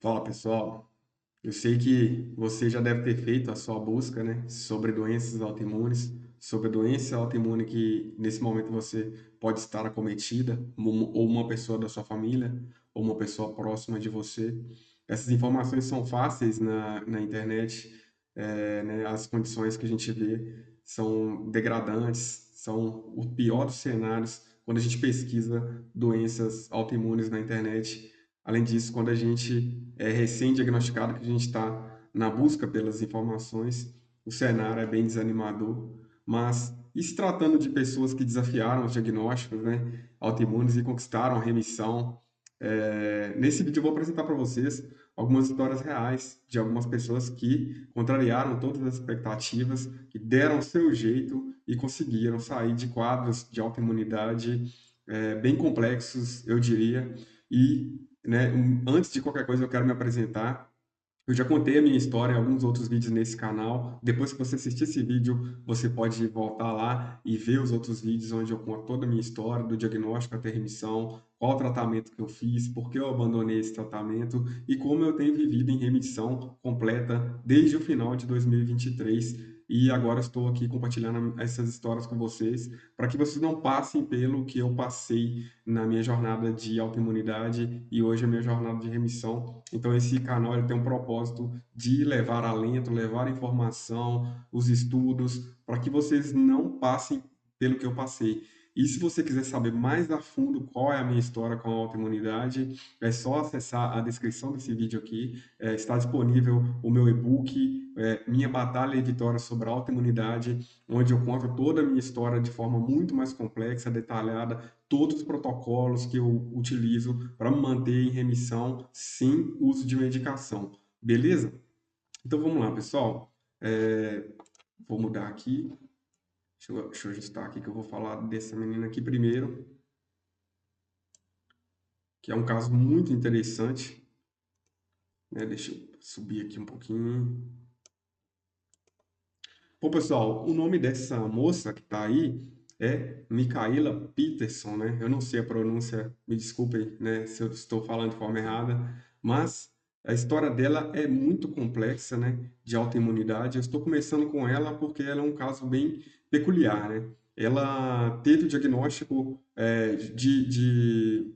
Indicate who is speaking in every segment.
Speaker 1: Fala pessoal, eu sei que você já deve ter feito a sua busca, né, sobre doenças autoimunes, sobre a doença autoimune que nesse momento você pode estar acometida, ou uma pessoa da sua família, ou uma pessoa próxima de você. Essas informações são fáceis na internet, né, as condições que a gente vê são degradantes, são o pior dos cenários quando a gente pesquisa doenças autoimunes na internet. Além disso, quando a gente é recém-diagnosticado, que a gente está na busca pelas informações, o cenário é bem desanimador. Mas, e se tratando de pessoas que desafiaram os diagnósticos, né, autoimunes e conquistaram a remissão, nesse vídeo eu vou apresentar para vocês algumas histórias reais de algumas pessoas que contrariaram todas as expectativas, que deram o seu jeito e conseguiram sair de quadros de autoimunidade bem complexos, eu diria, e né, antes de qualquer coisa, eu quero me apresentar. Eu já contei a minha história em alguns outros vídeos nesse canal. Depois que você assistir esse vídeo, você pode voltar lá e ver os outros vídeos onde eu conto toda a minha história, do diagnóstico até a remissão, qual o tratamento que eu fiz, por que eu abandonei esse tratamento e como eu tenho vivido em remissão completa desde o final de 2023. E agora estou aqui compartilhando essas histórias com vocês, para que vocês não passem pelo que eu passei na minha jornada de autoimunidade e hoje a minha jornada de remissão. Então esse canal ele tem um propósito de levar alento, levar informação, os estudos, para que vocês não passem pelo que eu passei. E se você quiser saber mais a fundo qual é a minha história com a autoimunidade, é só acessar a descrição desse vídeo aqui. Está disponível o meu e-book, Minha Batalha e Vitória sobre a Autoimunidade, onde eu conto toda a minha história de forma muito mais complexa, detalhada, todos os protocolos que eu utilizo para me manter em remissão sem uso de medicação. Beleza? Então vamos lá, pessoal. Vou mudar aqui. Deixa eu ajustar aqui que eu vou falar dessa menina aqui primeiro, que é um caso muito interessante, né? Deixa eu subir aqui um pouquinho. Bom, pessoal, o nome dessa moça que está aí é Micaela Peterson, né? Eu não sei a pronúncia, me desculpem, né, se eu estou falando de forma errada, mas a história dela é muito complexa, né, de autoimunidade. Eu estou começando com ela porque ela é um caso bem peculiar, né? Ela teve o diagnóstico de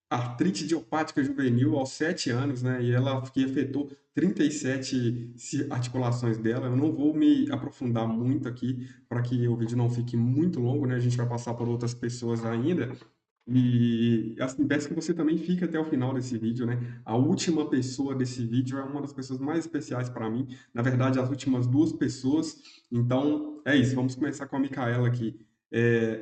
Speaker 1: artrite idiopática juvenil aos 7 anos, né? E ela que afetou 37 articulações dela. Eu não vou me aprofundar muito aqui para que o vídeo não fique muito longo, né? A gente vai passar por outras pessoas ainda. E assim, peço que você também fique até o final desse vídeo, né? A última pessoa desse vídeo é uma das pessoas mais especiais para mim. Na verdade, as últimas duas pessoas. Então, é isso. Vamos começar com a Micaela aqui.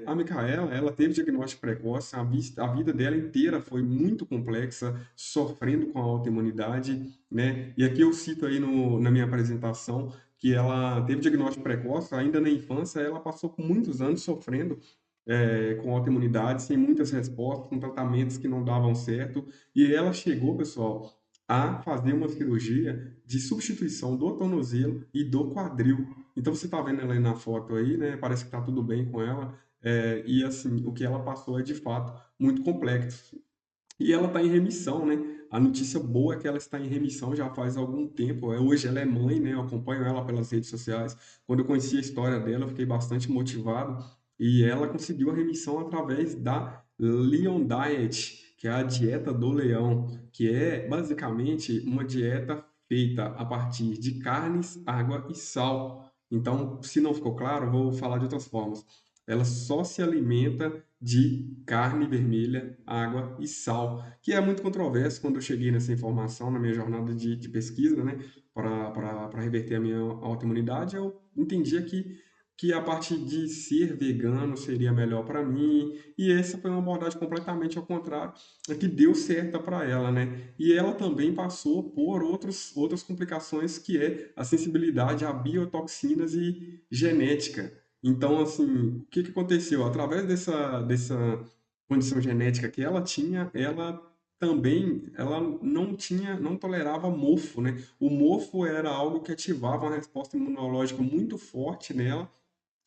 Speaker 1: A Micaela, ela teve diagnóstico precoce, a vida dela inteira foi muito complexa, sofrendo com a autoimunidade, né? E aqui eu cito aí na minha apresentação que ela teve diagnóstico precoce, ainda na infância, ela passou por muitos anos sofrendo com autoimunidade, sem muitas respostas, com tratamentos que não davam certo, e ela chegou, pessoal, a fazer uma cirurgia de substituição do tornozelo e do quadril. Então você está vendo ela aí na foto aí, né? Parece que está tudo bem com ela. E assim, o que ela passou é de fato muito complexo. E ela está em remissão, né? A notícia boa é que ela está em remissão já faz algum tempo. Hoje ela é mãe, né? Eu acompanho ela pelas redes sociais. Quando eu conheci a história dela, eu fiquei bastante motivado. E ela conseguiu a remissão através da Leon Diet, que é a dieta do leão, que é basicamente uma dieta feita a partir de carnes, água e sal. Então, se não ficou claro, eu vou falar de outras formas. Ela só se alimenta de carne vermelha, água e sal, que é muito controverso quando eu cheguei nessa informação na minha jornada de pesquisa, né, para reverter a minha autoimunidade, eu entendia que a parte de ser vegano seria melhor para mim, e essa foi uma abordagem completamente ao contrário, que deu certo para ela, né? E ela também passou por outras complicações, que é a sensibilidade a biotoxinas e genética. Então, assim, o que que aconteceu? Através dessa condição genética que ela tinha, ela também, ela não tolerava mofo, né? O mofo era algo que ativava uma resposta imunológica muito forte nela,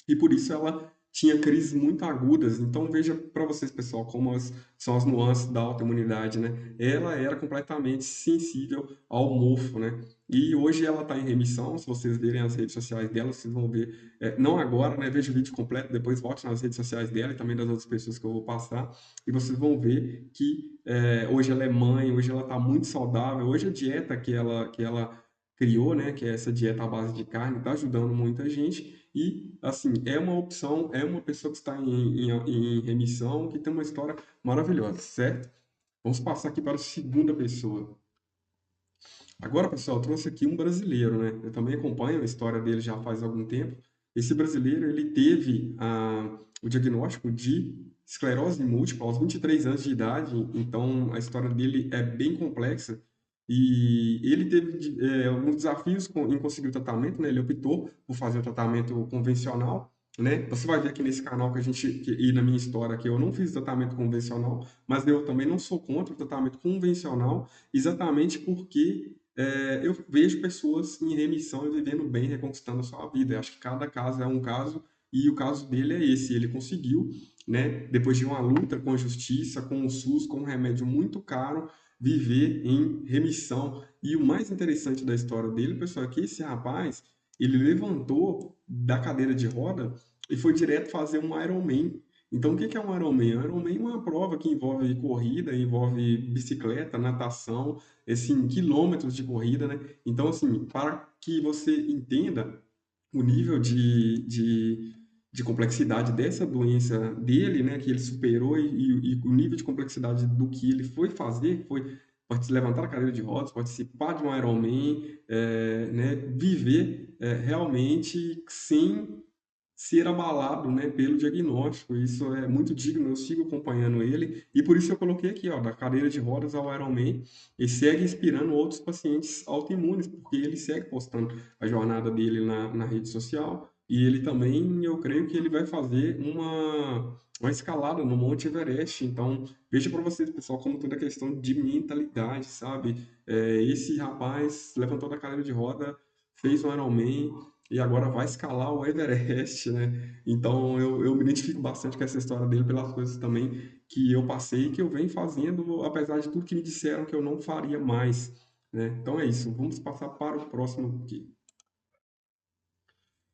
Speaker 1: e por isso ela tinha crises muito agudas. Então, veja para vocês, pessoal, como são as nuances da autoimunidade, né? Ela era completamente sensível ao mofo, né? E hoje ela está em remissão. Se vocês verem as redes sociais dela, vocês vão ver, não agora, né? Veja o vídeo completo, depois volte nas redes sociais dela e também das outras pessoas que eu vou passar, e vocês vão ver que hoje ela é mãe, hoje ela está muito saudável. Hoje a dieta que ela criou, né? Que é essa dieta à base de carne, está ajudando muita gente. E, assim, é uma opção, é uma pessoa que está em remissão, que tem uma história maravilhosa, certo? Vamos passar aqui para a segunda pessoa. Agora, pessoal, eu trouxe aqui um brasileiro, né? Eu também acompanho a história dele já faz algum tempo. Esse brasileiro, ele teve o diagnóstico de esclerose múltipla aos 23 anos de idade, então a história dele é bem complexa. E ele teve alguns desafios em conseguir o tratamento, né? Ele optou por fazer o tratamento convencional, né? Você vai ver aqui nesse canal e na minha história que eu não fiz tratamento convencional, mas eu também não sou contra o tratamento convencional, exatamente porque eu vejo pessoas em remissão e vivendo bem, reconquistando a sua vida. Eu acho que cada caso é um caso, e o caso dele é esse. Ele conseguiu, né, depois de uma luta com a justiça, com o SUS, com um remédio muito caro, viver em remissão. E o mais interessante da história dele, pessoal, é que esse rapaz, ele levantou da cadeira de roda e foi direto fazer um Ironman. Então, o que é um Ironman? Um Ironman é uma prova que envolve corrida, envolve bicicleta, natação, assim, quilômetros de corrida, né? Então, assim, para que você entenda o nível de complexidade dessa doença dele, né, que ele superou, e o nível de complexidade do que ele foi fazer, foi levantar a cadeira de rodas, participar de um Ironman, né, viver realmente sem ser abalado, né, pelo diagnóstico. Isso é muito digno, eu sigo acompanhando ele, e por isso eu coloquei aqui, ó, da cadeira de rodas ao Ironman, e segue inspirando outros pacientes autoimunes, porque ele segue postando a jornada dele na rede social, e ele também, eu creio que ele vai fazer uma escalada no Monte Everest. Então, veja para vocês, pessoal, como toda questão de mentalidade, sabe? Esse rapaz levantou da cadeira de roda, fez um Ironman, e agora vai escalar o Everest, né? Então eu me identifico bastante com essa história dele pelas coisas também que eu passei e que eu venho fazendo, apesar de tudo que me disseram que eu não faria mais, né? Então é isso, vamos passar para o próximo aqui.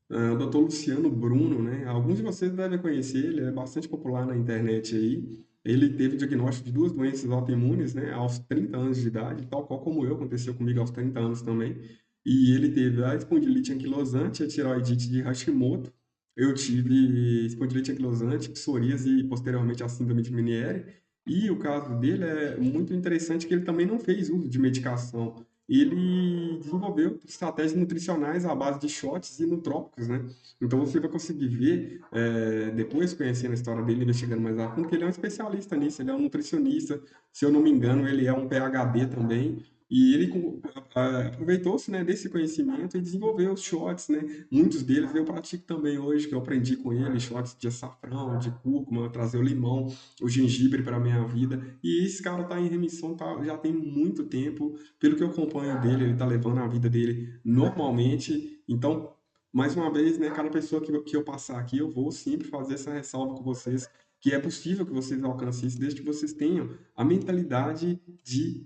Speaker 1: O Dr. Luciano Bruno, né? Alguns de vocês devem conhecer, ele é bastante popular na internet aí. Ele teve diagnóstico de duas doenças autoimunes, né, aos 30 anos de idade, tal qual como eu, aconteceu comigo aos 30 anos também. E ele teve a espondilite anquilosante, a tiroidite de Hashimoto. Eu tive espondilite anquilosante, psoríase e posteriormente a síndrome de Meniere. E o caso dele é muito interessante que ele também não fez uso de medicação. Ele desenvolveu estratégias nutricionais à base de shots e nutrópicos, né? Então você vai conseguir ver, depois conhecendo a história dele, investigando mais a fundo, que ele é um especialista nisso, ele é um nutricionista, se eu não me engano, ele é um PhD também, e ele aproveitou-se, né, desse conhecimento e desenvolveu os shots, né? Muitos deles eu pratico também hoje, que eu aprendi com ele, shots de açafrão, de cúrcuma, trazer o limão, o gengibre para a minha vida, e esse cara está em remissão, já tem muito tempo, pelo que eu acompanho dele, ele está levando a vida dele normalmente. Então, mais uma vez, né, cada pessoa que eu passar aqui, eu vou sempre fazer essa ressalva com vocês, que é possível que vocês alcancem isso, desde que vocês tenham a mentalidade de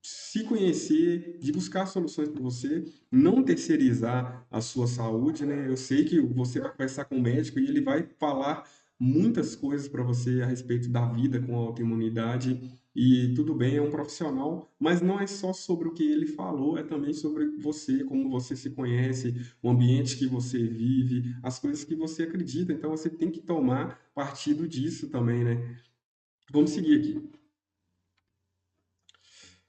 Speaker 1: se conhecer, de buscar soluções para você, não terceirizar a sua saúde, né? Eu sei que você vai conversar com o médico e ele vai falar muitas coisas para você a respeito da vida com a autoimunidade, e tudo bem, é um profissional, mas não é só sobre o que ele falou, é também sobre você, como você se conhece, o ambiente que você vive, as coisas que você acredita. Então você tem que tomar partido disso também, né? Vamos seguir aqui.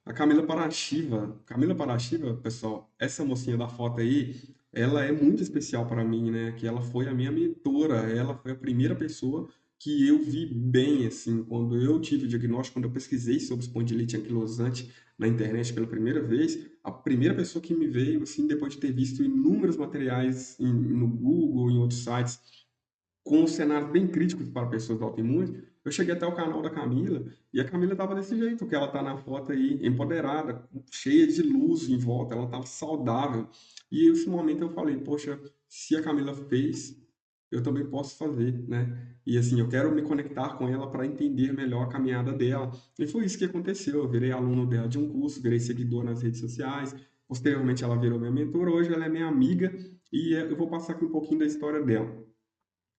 Speaker 1: A Camila Paraschiva. Camila Paraschiva, pessoal, essa mocinha da foto aí, ela é muito especial para mim, né? Que ela foi a minha mentora, ela foi a primeira pessoa que eu vi bem, assim, quando eu tive o diagnóstico, quando eu pesquisei sobre espondilite anquilosante na internet pela primeira vez, a primeira pessoa que me veio, assim, depois de ter visto inúmeros materiais no Google, em outros sites, com cenários bem críticos para pessoas autoimunes, eu cheguei até o canal da Camila, e a Camila estava desse jeito, que ela está na foto aí, empoderada, cheia de luz em volta, ela estava saudável. E nesse momento eu falei, poxa, se a Camila fez, eu também posso fazer, né? E assim, eu quero me conectar com ela para entender melhor a caminhada dela. E foi isso que aconteceu. Eu virei aluno dela de um curso, virei seguidor nas redes sociais. Posteriormente, ela virou minha mentora. Hoje, ela é minha amiga e eu vou passar aqui um pouquinho da história dela.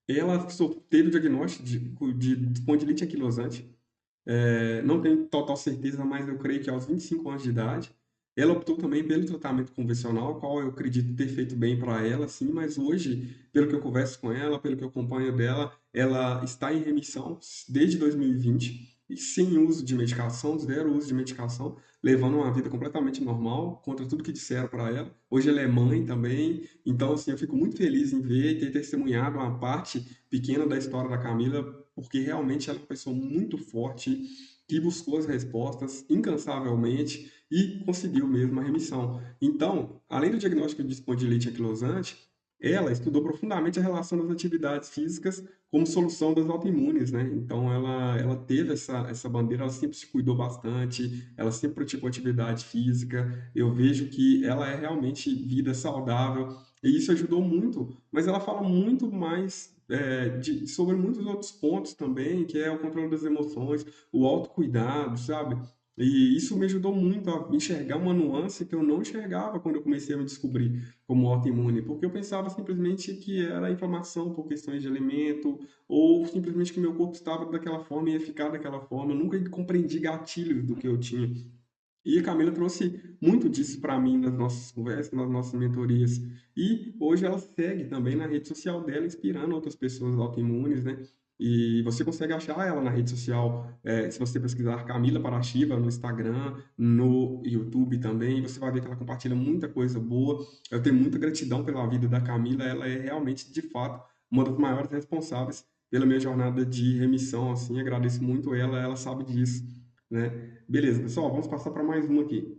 Speaker 1: Ela teve o diagnóstico de espondilite anquilosante. Não tenho total certeza, mas eu creio que aos 25 anos de idade. Ela optou também pelo tratamento convencional, qual eu acredito ter feito bem para ela, sim, mas hoje, pelo que eu converso com ela, pelo que eu acompanho dela, ela está em remissão desde 2020 e 20, e sem uso de medicação, zero uso de medicação, levando uma vida completamente normal, contra tudo que disseram para ela. Hoje ela é mãe também, então assim, eu fico muito feliz em ver e ter testemunhado uma parte pequena da história da Camila, porque realmente ela é uma pessoa muito forte, que buscou as respostas incansavelmente e conseguiu mesmo a remissão. Então, além do diagnóstico de espondilite anquilosante, ela estudou profundamente a relação das atividades físicas como solução das autoimunes, né? Então, ela teve essa bandeira, ela sempre se cuidou bastante, ela sempre praticou atividade física. Eu vejo que ela é realmente vida saudável e isso ajudou muito, mas ela fala muito mais sobre muitos outros pontos também, que é o controle das emoções, o autocuidado, sabe? E isso me ajudou muito a enxergar uma nuance que eu não enxergava quando eu comecei a me descobrir como autoimune, porque eu pensava simplesmente que era inflamação por questões de alimento, ou simplesmente que meu corpo estava daquela forma e ia ficar daquela forma. Eu nunca compreendi gatilhos do que eu tinha. E a Camila trouxe muito disso para mim nas nossas conversas, nas nossas mentorias. E hoje ela segue também na rede social dela, inspirando outras pessoas autoimunes, né? E você consegue achar ela na rede social, se você pesquisar Camila Paraschiva no Instagram, no YouTube também, você vai ver que ela compartilha muita coisa boa. Eu tenho muita gratidão pela vida da Camila, ela é realmente, de fato, uma das maiores responsáveis pela minha jornada de remissão, assim, agradeço muito ela, ela sabe disso, né? Beleza, pessoal, vamos passar para mais uma aqui.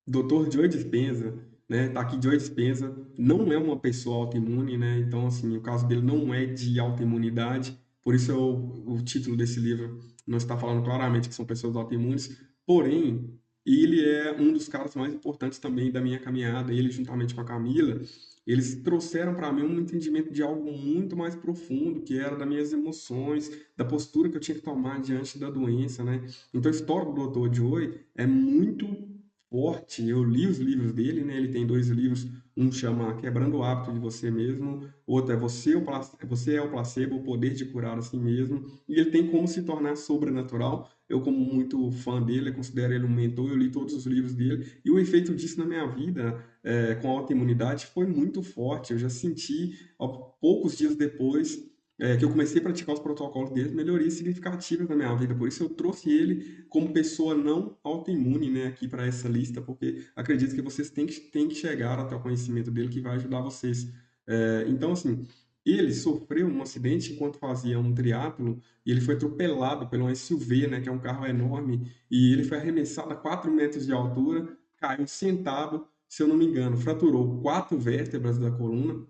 Speaker 1: Dr. Joe Dispenza, né? Tá aqui Joe Dispenza, não é uma pessoa autoimune, né? Então, assim, o caso dele não é de autoimunidade, por isso o título desse livro não está falando claramente que são pessoas autoimunes, porém, ele é um dos caras mais importantes também da minha caminhada, ele juntamente com a Camila, eles trouxeram para mim um entendimento de algo muito mais profundo, que era das minhas emoções, da postura que eu tinha que tomar diante da doença, né? Então, a história do Dr. Joe é muito forte. Eu li os livros dele, né? Ele tem dois livros, um chama Quebrando o Hábito de Você Mesmo, outro é Você é o Placebo, o Poder de Curar a Si Mesmo, e ele tem Como Se Tornar Sobrenatural. Eu, como muito fã dele, eu considero ele um mentor, eu li todos os livros dele, e o efeito disso na minha vida, com a autoimunidade, foi muito forte. Eu já senti, poucos dias depois, que eu comecei a praticar os protocolos dele, melhorias significativas na minha vida. Por isso eu trouxe ele como pessoa não autoimune, né, aqui para essa lista, porque acredito que vocês têm que chegar até o conhecimento dele que vai ajudar vocês. Então, assim, ele sofreu um acidente enquanto fazia um triatlo e ele foi atropelado pelo um SUV, né, que é um carro enorme, e ele foi arremessado a 4 metros de altura, caiu sentado, se eu não me engano, fraturou 4 vértebras da coluna.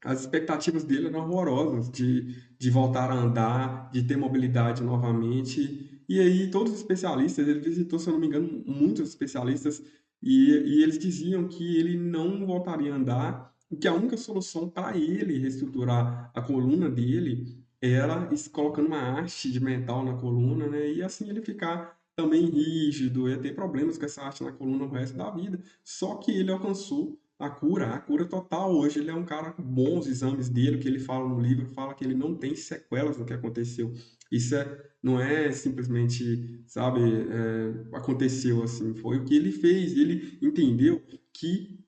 Speaker 1: As expectativas dele eram horrorosas de voltar a andar, de ter mobilidade novamente. E aí, todos os especialistas, ele visitou, se eu não me engano, muitos especialistas, e eles diziam que ele não voltaria a andar, e que a única solução para ele reestruturar a coluna dele era colocando uma haste de metal na coluna, né? E assim ele ficar também rígido, ia ter problemas com essa haste na coluna o resto da vida. Só que ele alcançou a cura total. Hoje ele é um cara com bons exames dele, o que ele fala no livro, fala que ele não tem sequelas do que aconteceu. Isso não é simplesmente, sabe, aconteceu assim, foi o que ele fez. Ele entendeu que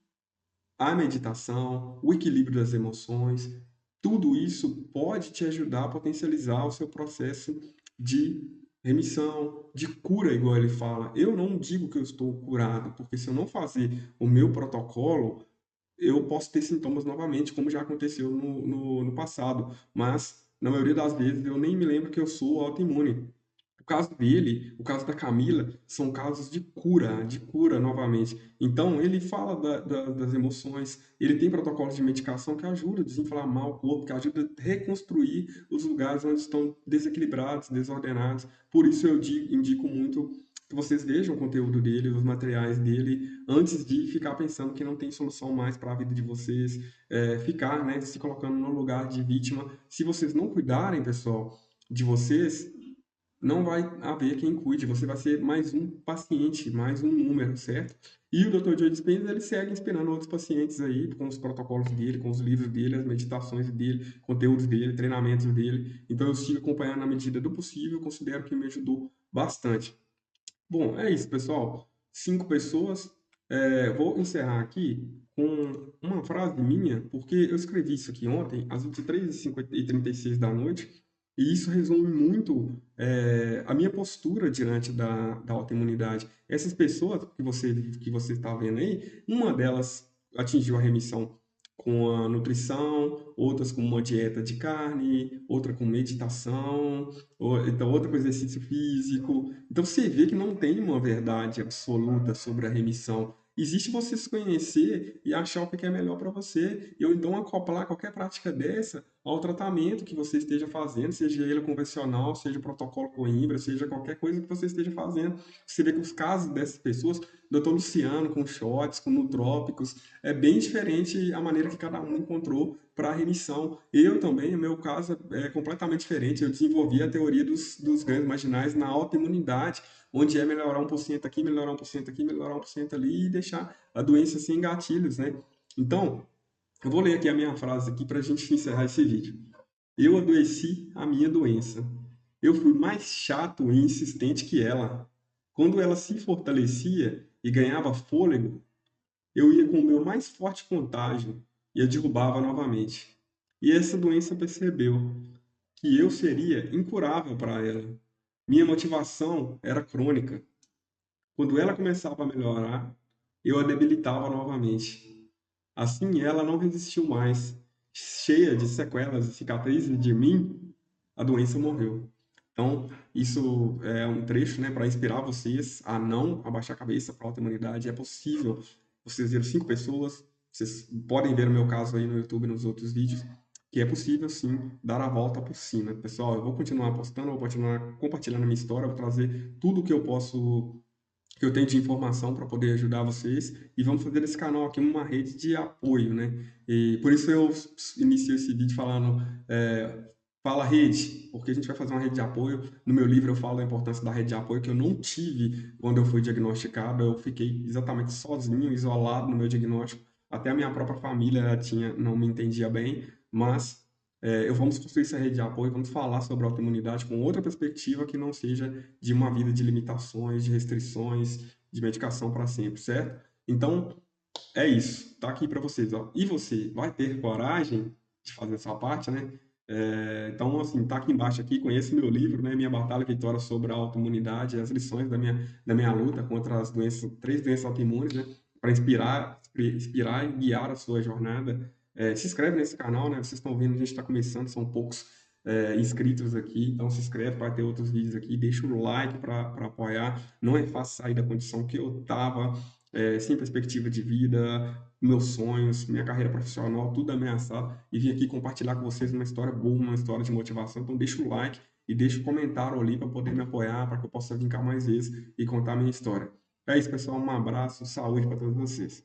Speaker 1: a meditação, o equilíbrio das emoções, tudo isso pode te ajudar a potencializar o seu processo de remissão, de cura, igual ele fala. Eu não digo que eu estou curado, porque se eu não fazer o meu protocolo, eu posso ter sintomas novamente, como já aconteceu no passado. Mas, na maioria das vezes, eu nem me lembro que eu sou autoimune. O caso dele, o caso da Camila, são casos de cura novamente. Então, ele fala das emoções, ele tem protocolos de medicação que ajudam a desinflamar o corpo, que ajuda a reconstruir os lugares onde estão desequilibrados, desordenados. Por isso, eu indico muito que vocês vejam o conteúdo dele, os materiais dele, antes de ficar pensando que não tem solução mais para a vida de vocês, ficar, né, se colocando no lugar de vítima. Se vocês não cuidarem, pessoal, de vocês, não vai haver quem cuide, você vai ser mais um paciente, mais um número, certo? E o Dr. Joe Dispenza, ele segue inspirando outros pacientes aí, com os protocolos dele, com os livros dele, as meditações dele, conteúdos dele, treinamentos dele. Então eu estive acompanhando na medida do possível, considero que me ajudou bastante. Bom, é isso, pessoal. 5 pessoas. Vou encerrar aqui com uma frase minha, porque eu escrevi isso aqui ontem, às 23h36 da noite, e isso resume muito a minha postura diante da autoimunidade. Essas pessoas que você está vendo aí, uma delas atingiu a remissão com a nutrição, outras com uma dieta de carne, outra com meditação, então outra com exercício físico. Então você vê que não tem uma verdade absoluta sobre a remissão. Existe você se conhecer e achar o que é melhor para você, ou então acoplar qualquer prática dessa ao tratamento que você esteja fazendo, seja ele convencional, seja o protocolo Coimbra, seja qualquer coisa que você esteja fazendo. Você vê que os casos dessas pessoas, doutor Luciano com shots, com nutrópicos, é bem diferente a maneira que cada um encontrou para a remissão. Eu também, o meu caso é completamente diferente. Eu desenvolvi a teoria dos ganhos marginais na autoimunidade, onde é melhorar 1% aqui, melhorar 1% aqui, melhorar 1% ali e deixar a doença sem gatilhos, né? Então, eu vou ler aqui a minha frase aqui para a gente encerrar esse vídeo. Eu adoeci a minha doença. Eu fui mais chato e insistente que ela. Quando ela se fortalecia e ganhava fôlego, eu ia com o meu mais forte contágio e a derrubava novamente. E essa doença percebeu que eu seria incurável para ela. Minha motivação era crônica. Quando ela começava a melhorar, eu a debilitava novamente. Assim, ela não resistiu mais. Cheia de sequelas e cicatrizes de mim, a doença morreu. Então, isso é um trecho, né, para inspirar vocês a não abaixar a cabeça para a autoimunidade. É possível. Vocês viram 5 pessoas. Vocês podem ver o meu caso aí no YouTube, nos outros vídeos, que é possível, sim, dar a volta por cima. Pessoal, eu vou continuar postando, vou continuar compartilhando a minha história, vou trazer tudo o que eu posso que eu tenho de informação para poder ajudar vocês e vamos fazer desse canal aqui uma rede de apoio, né? E por isso eu inicio esse vídeo falando, fala rede, porque a gente vai fazer uma rede de apoio. No meu livro eu falo da importância da rede de apoio que eu não tive quando eu fui diagnosticado, eu fiquei exatamente sozinho, isolado no meu diagnóstico. Até a minha própria família não me entendia bem, mas vamos construir essa rede de apoio, vamos falar sobre a autoimunidade com outra perspectiva que não seja de uma vida de limitações, de restrições, de medicação para sempre, certo? Então, é isso. Tá aqui para vocês, ó. E você vai ter coragem de fazer a sua parte, né? Então, assim, tá aqui embaixo aqui, conheça meu livro, né? Minha Batalha e Vitória sobre a Autoimunidade, as lições da minha luta contra as doenças, 3 doenças autoimunes, né? Para inspirar e guiar a sua jornada. Se inscreve nesse canal, né? Vocês estão vendo, a gente está começando, são poucos inscritos aqui, então se inscreve para ter outros vídeos aqui, deixa o like para apoiar. Não é fácil sair da condição que eu estava, sem perspectiva de vida, meus sonhos, minha carreira profissional, tudo ameaçado, e vim aqui compartilhar com vocês uma história boa, uma história de motivação. Então deixa o like e deixa o comentário ali para poder me apoiar, para que eu possa vir cá mais vezes e contar a minha história. É isso, pessoal. Um abraço, saúde para todos vocês.